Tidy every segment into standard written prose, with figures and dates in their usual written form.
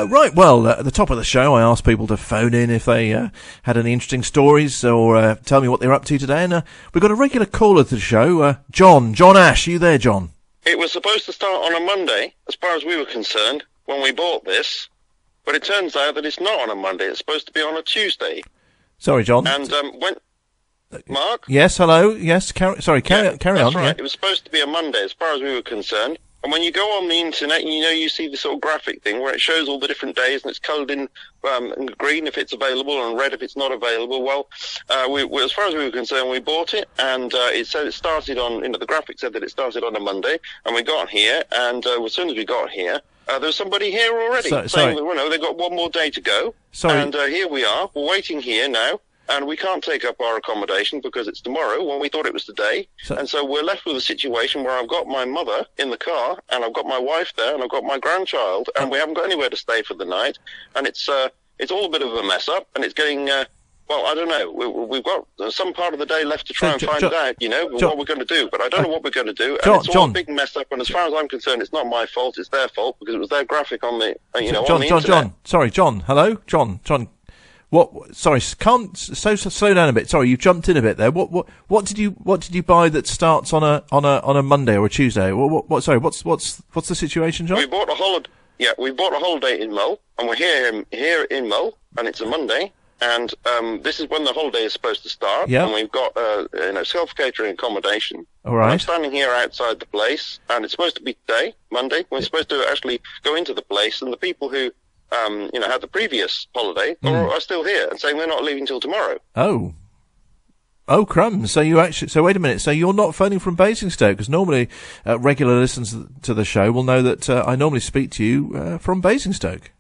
Right, well, at the top of the show, I asked people to phone in if they had any interesting stories or tell me what they're up to today. And we've got a regular caller to the show, John Ashe. Are you there, John? It was supposed to start on a Monday, as far as we were concerned, when we bought this. But it turns out that it's not on a Monday. It's supposed to be on a Tuesday. Sorry, John. And Mark? Yes, hello. Yes, carry on. That's right. Yeah. It was supposed to be a Monday, as far as we were concerned. And when you go on the internet, you see this sort of graphic thing where it shows all the different days, and it's coloured in green if it's available and red if it's not available. Well, as far as we were concerned, we bought it, and it said it started on, the graphic said that it started on a Monday, and we got here, and as soon as we got here, there was somebody here already saying that, they've got one more day to go. Sorry. And here we are, we're waiting here now. And we can't take up our accommodation because it's tomorrow when we thought it was today. And so we're left with a situation where I've got my mother in the car, and I've got my wife there, and I've got my grandchild, and we haven't got anywhere to stay for the night. And it's all a bit of a mess up, and it's getting, well, I don't know. We've got some part of the day left to try and find out, what we're going to do. But I don't know what we're going to do. And it's all a big mess up. And as far as I'm concerned, it's not my fault. It's their fault because it was their graphic on the, on the internet. John. Sorry, John. Hello? John. What? Sorry, slow down a bit. Sorry, you jumped in a bit there. What did you buy that starts on a Monday or a Tuesday? Sorry, what's the situation, John? We bought a holiday. Yeah, we bought a holiday in Mull, and we're here in Mull, and it's a Monday, and this is when the holiday is supposed to start. Yeah. And we've got self-catering accommodation. All right. And I'm standing here outside the place, and it's supposed to be today, Monday. We're supposed to actually go into the place, and the people who had the previous holiday are still here and saying they're not leaving till tomorrow. Oh, crumbs. So wait a minute. So you're not phoning from Basingstoke, because normally regular listeners to the show will know that I normally speak to you from Basingstoke.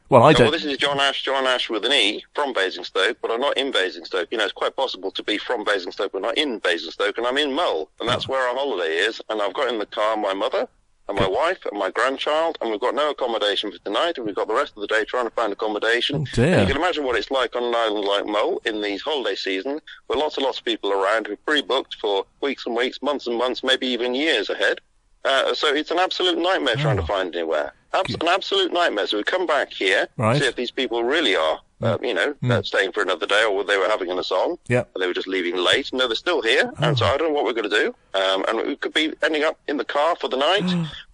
Well, I don't. Well, this is John Ashe with an E from Basingstoke, but I'm not in Basingstoke. It's quite possible to be from Basingstoke but not in Basingstoke, and I'm in Mull, and that's where our holiday is, and I've got in the car my mother and my wife and my grandchild, and we've got no accommodation for tonight, and we've got the rest of the day trying to find accommodation. Oh, dear. And you can imagine what it's like on an island like Mull in the holiday season, with lots and lots of people around who've pre-booked for weeks and weeks, months and months, maybe even years ahead. So it's an absolute nightmare trying to find anywhere. An absolute nightmare. So we come back here, see if these people really are, staying for another day, or they were having us on. Yeah. They were just leaving late. No, they're still here. And so I don't know what we're going to do. And we could be ending up in the car for the night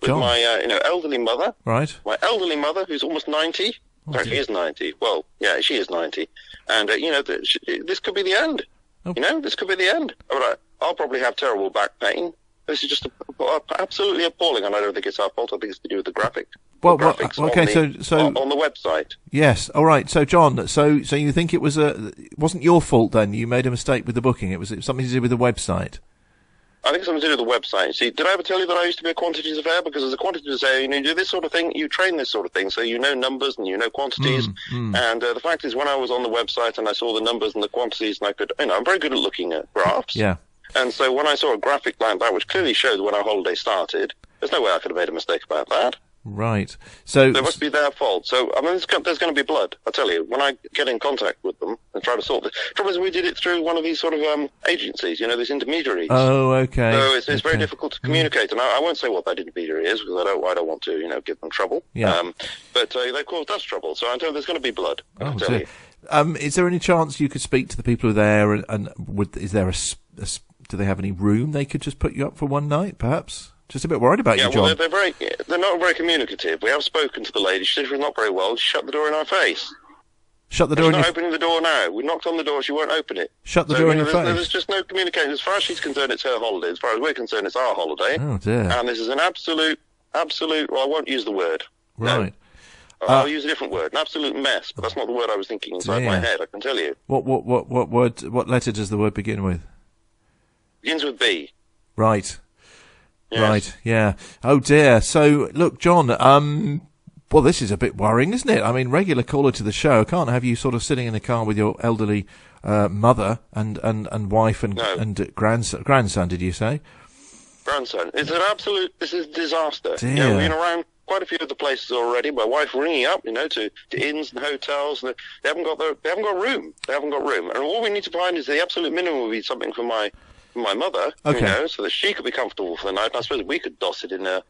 with my, elderly mother. Right. My elderly mother, who's almost 90. She is 90. Well, yeah, she is 90. And, this could be the end. Oh. This could be the end. I'll probably have terrible back pain. This is just absolutely appalling, and I don't think it's our fault. I think it's to do with the graphics. On the website. Yes, all right. So, John, so you think it wasn't your fault then? You made a mistake with the booking. It was something to do with the website. I think something to do with the website. See, did I ever tell you that I used to be a quantity surveyor? Because as a quantity surveyor, you do this sort of thing, you train this sort of thing, so you know numbers and you know quantities. And the fact is, when I was on the website and I saw the numbers and the quantities, and I could, I'm very good at looking at graphs. Yeah. And so when I saw a graphic like that, which clearly showed when our holiday started, there's no way I could have made a mistake about that. Right. So it must be their fault. So, there's going to be blood, I tell you, when I get in contact with them and try to sort this. The trouble is, we did it through one of these sort of agencies, these intermediaries. Oh, okay. So it's very difficult to communicate. And I won't say what that intermediary is, because I don't want to, give them trouble. Yeah. But they caused us trouble. So I tell you, there's going to be blood, I tell you. Is there any chance you could speak to the people who are there, and is there do they have any room they could just put you up for one night, perhaps? Just a bit worried about you, John. Well, they're not very communicative. We have spoken to the lady. She said she was not very well. She shut the door in our face. Shut the door in your face? She's not opening the door now. We knocked on the door. She won't open it. Shut the door in your face? There's just no communication. As far as she's concerned, it's her holiday. As far as we're concerned, it's our holiday. Oh, dear. And this is an absolute, well, I won't use the word. Right. No. I'll use a different word. An absolute mess. But that's not the word I was thinking inside my head, I can tell you. What word, what letter does the word begin with? Begins with B. Right. Yes. Right, yeah. Oh, dear. So, look, John, well, this is a bit worrying, isn't it? I mean, regular caller to the show. I can't have you sort of sitting in a car with your elderly mother and wife and grandson, did you say? Grandson. It's an absolute, this is a disaster. Dear. We've been around quite a few of the places already. My wife ringing up, to inns and hotels. And they haven't got room. They haven't got room. And all we need to find is the absolute minimum would be something for my for my mother, so that she could be comfortable for the night. And I suppose we could doss it in a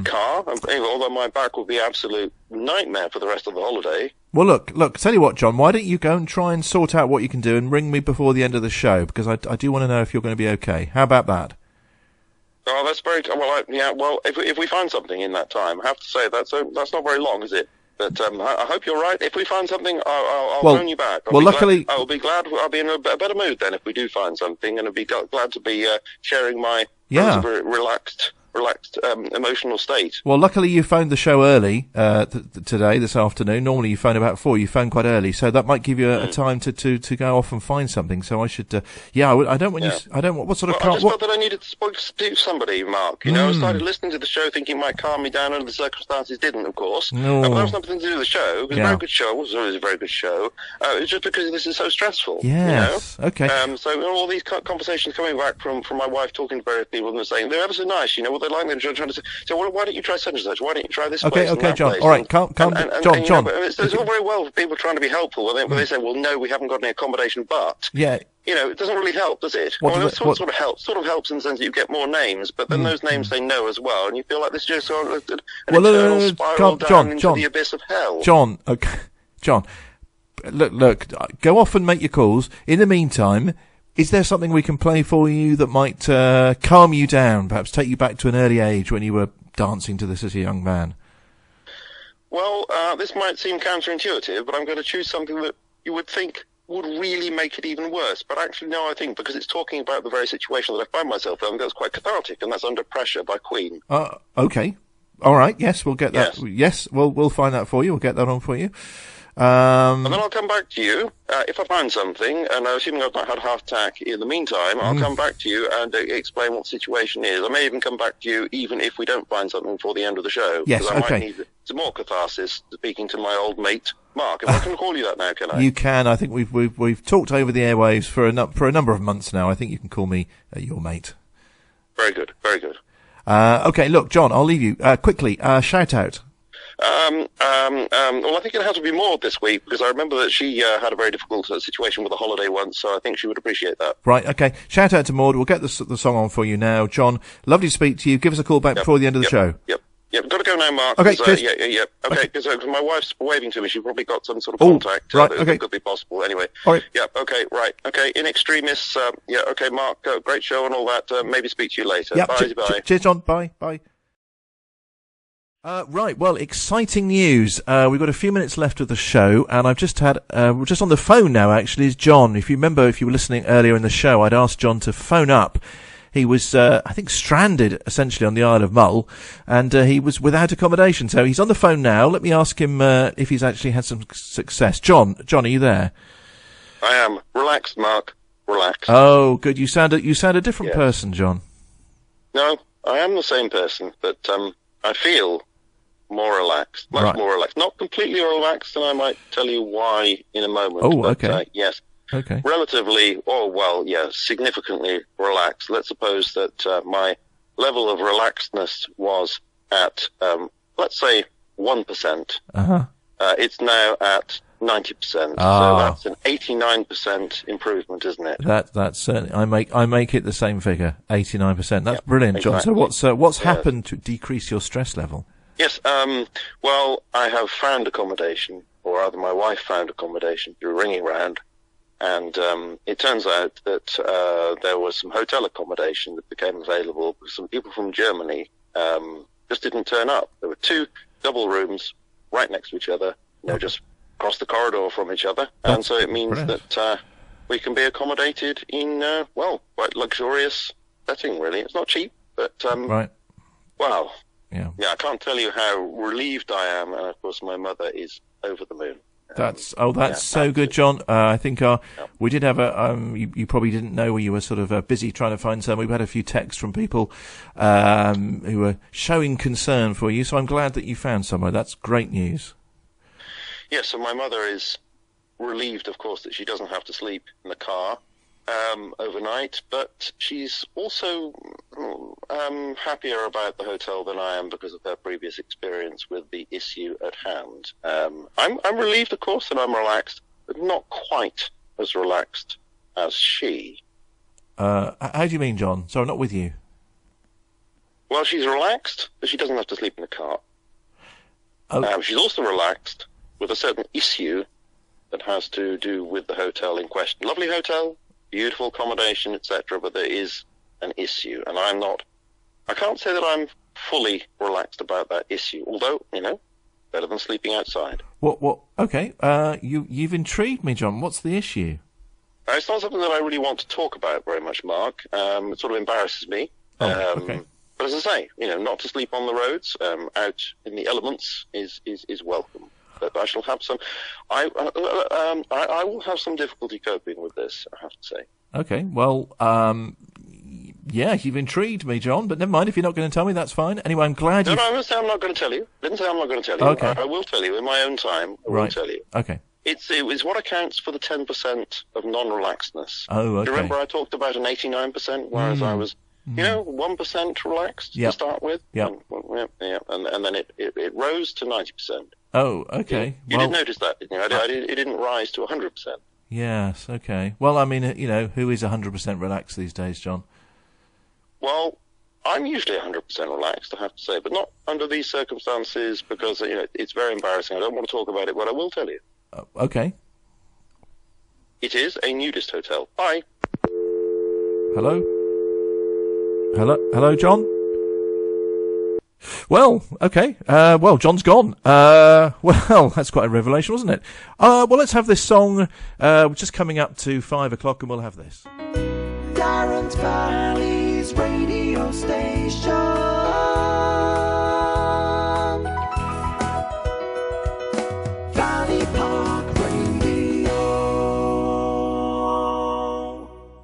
car, although my back would be an absolute nightmare for the rest of the holiday. Well, look, tell you what, John, why don't you go and try and sort out what you can do and ring me before the end of the show, because I do want to know if you're going to be okay. How about that? Oh, that's very well. Well, if we find something in that time, I have to say that's not very long, is it? But I hope you're right. If we find something, I'll phone you back. Luckily, I'll be glad. I'll be in a better mood then if we do find something, and I'll be glad to be sharing my relaxed emotional state. Well, luckily you phoned the show early today, this afternoon. Normally you phone about 4. You phone quite early, so that might give you a time to go off and find something. So I should, I don't want you. I don't want what sort of. I just felt that I needed to speak to somebody, Mark. I started listening to the show, thinking it might calm me down, under the circumstances didn't, of course. No, but that was nothing to do with the show. It was a very good show. It was always a very good show. It's just because this is so stressful. Yes. Okay. So all these conversations coming back from my wife talking to various people and saying they're ever so nice. What they like, they're trying to say. So why don't you try such and such? Why don't you try this place? Okay, John. Place? All right, calm, John. It's all very well for people trying to be helpful when they say, well, no, we haven't got any accommodation, but it doesn't really help, does it? It sort of helps. Sort of helps in the sense that you get more names, but then those names say no as well, and you feel like this is just an eternal spiral down into the abyss of hell. John, look, go off and make your calls. In the meantime, is there something we can play for you that might calm you down, perhaps take you back to an early age when you were dancing to this as a young man? Well, this might seem counterintuitive, but I'm going to choose something that you would think would really make it even worse. But actually, no, I think because it's talking about the very situation that I find myself in, I think that's quite cathartic, and that's Under Pressure by Queen. Okay. All right. Yes, we'll get that. Yes, we'll find that for you. We'll get that on for you. And then I'll come back to you if I find something, and assuming I've not had a heart attack in the meantime, I'll come back to you and explain what the situation is. I may even come back to you even if we don't find something before the end of the show. Yes, I might need some more catharsis speaking to my old mate, Mark. If I can call you that now, can I? You can. I think we've talked over the airwaves for a number of months now. I think you can call me your mate. Very good, very good. Okay, look, John, I'll leave you. Quickly, shout out. Well, I think it has to be Maud this week, because I remember that she had a very difficult situation with a holiday once, so I think she would appreciate that. Right, okay. Shout out to Maud. We'll get the song on for you now. John, lovely to speak to you. Give us a call back before the end of the show. Yep, got to go now, Mark. Okay, cheers. Okay, because my wife's waving to me. She's probably got some sort of contact that could be possible. Anyway. All right. Yeah, okay, right. Okay, in extremis, okay, Mark, great show and all that. Maybe speak to you later. Yep. Bye. Cheers, John. Bye. Right, well, exciting news. We've got a few minutes left of the show, and I've just had, we're just on the phone now, actually, is John. If you remember, if you were listening earlier in the show, I'd asked John to phone up. He was, I think, stranded, essentially, on the Isle of Mull, and he was without accommodation. So he's on the phone now. Let me ask him if he's actually had some success. John, are you there? I am. Relaxed, Mark. Relaxed. Oh, good. You sound a different person, John. No, I am the same person, but I feel more relaxed, much more relaxed. Not completely relaxed, and I might tell you why in a moment. Oh, okay. Yes. Okay. Relatively, significantly relaxed. Let's suppose that my level of relaxedness was at, let's say, 1%. It's now at 90%. So that's an 89% improvement, isn't it? That's certainly. I make it the same figure, 89%. That's brilliant, exactly. John. So what's happened to decrease your stress level? Yes. Well, I have found accommodation, or rather, my wife found accommodation through ringing round. And it turns out that there was some hotel accommodation that became available because some people from Germany just didn't turn up. There were 2 double rooms right next to each other, just across the corridor from each other. And so it means that we can be accommodated in, quite luxurious setting, really. It's not cheap, but, wow. Yeah, I can't tell you how relieved I am. And, of course, my mother is over the moon. That's so good, John. I think we did have you probably didn't know you were sort of busy trying to find some. We've had a few texts from people who were showing concern for you, so I'm glad that you found somewhere. That's great news. Yes, so my mother is relieved, of course, that she doesn't have to sleep in the car overnight, but she's also happier about the hotel than I am because of her previous experience with the issue at hand. I'm relieved, of course, and I'm relaxed, but not quite as relaxed as she. How do you mean, John? Sorry, not with you. Well, she's relaxed, but she doesn't have to sleep in the car. Oh. She's also relaxed with a certain issue that has to do with the hotel in question. Lovely hotel, beautiful accommodation, etc., but there is an issue, and I can't say that I'm fully relaxed about that issue, although, better than sleeping outside. What? Okay, you've intrigued me, John. What's the issue? It's not something that I really want to talk about very much, Mark. It sort of embarrasses me. Okay. But as I say, not to sleep on the roads, out in the elements is welcome. But I shall have some. I will have some difficulty coping with this, I have to say. Okay. Well, yeah, you've intrigued me, John. But never mind. If you're not going to tell me, that's fine. Anyway, I'm glad. No, I didn't say I'm not going to tell you. Okay. I will tell you in my own time. I will tell you. Okay. It was what accounts for the 10% of non-relaxedness. Oh, okay. Do you remember I talked about an 89%, whereas I was. 1% relaxed to start with. Yeah. And then it rose to 90%. Oh, okay. You did notice that, didn't you? It didn't rise to 100%. Yes, okay. Well, I mean, who is 100% relaxed these days, John? Well, I'm usually 100% relaxed, I have to say, but not under these circumstances because, it's very embarrassing. I don't want to talk about it, but I will tell you. Okay. It is a nudist hotel. Bye. Hello? Hello, John? Well, okay. John's gone. Well, that's quite a revelation, wasn't it? Well, let's have this song. We're just coming up to 5 o'clock, and we'll have this. Darren's Valley's radio station.